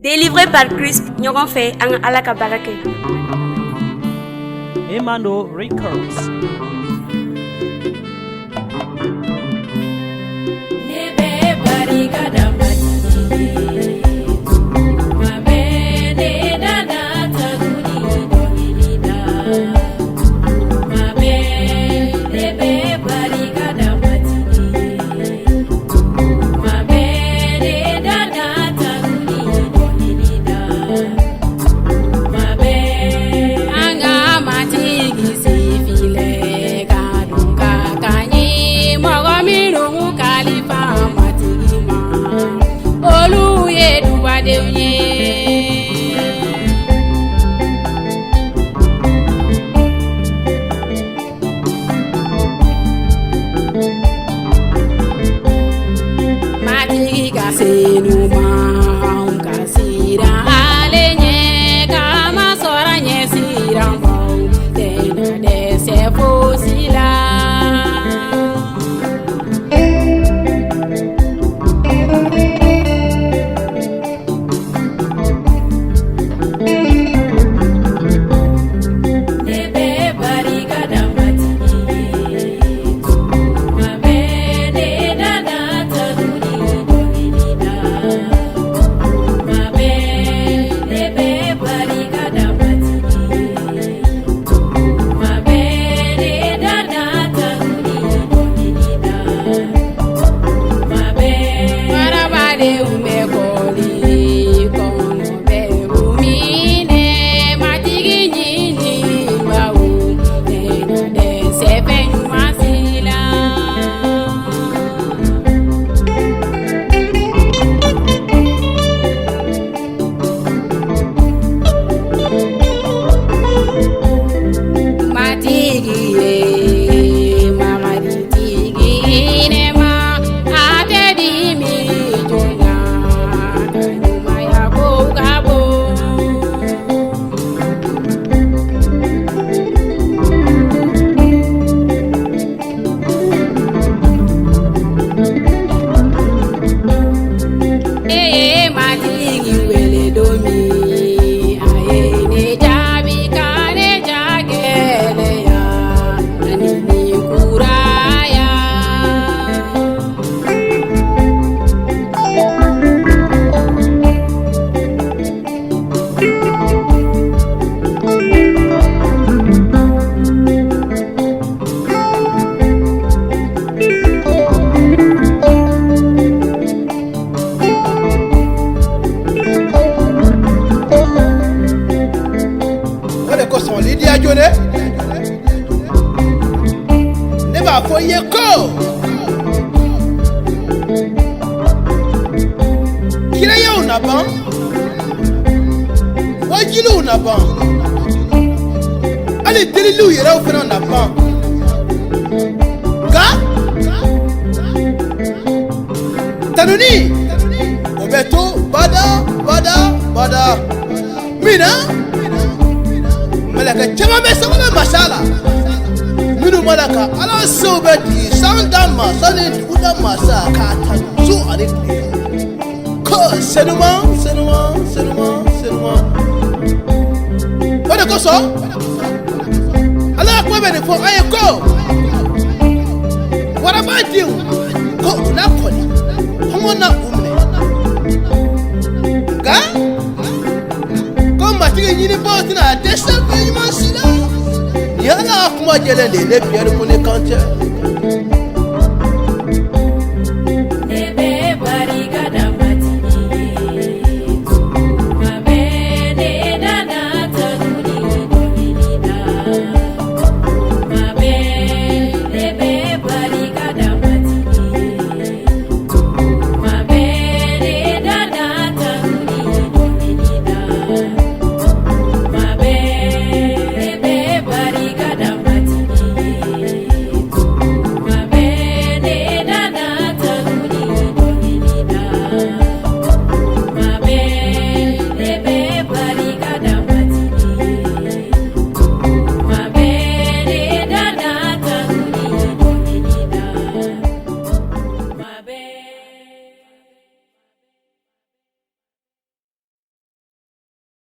Délivré par Christ, nous fait un alaka baraka. Emmano Records. Lydia Dione ne va foyer ko kila yau na ban wajilu na ban ali delilu yera ofena na ban ga tanuni obeto bada mina malaka chama mesa wala masala minu malaka ala sobeti sandama sale uda masa ka tanzu ale ko senuma wala ko so ala ko be ne fo ay ko wala ba diu ko na ko ni homo na umne ga matigui ni bote na descend masila yana kuma jele le pierre pour les canter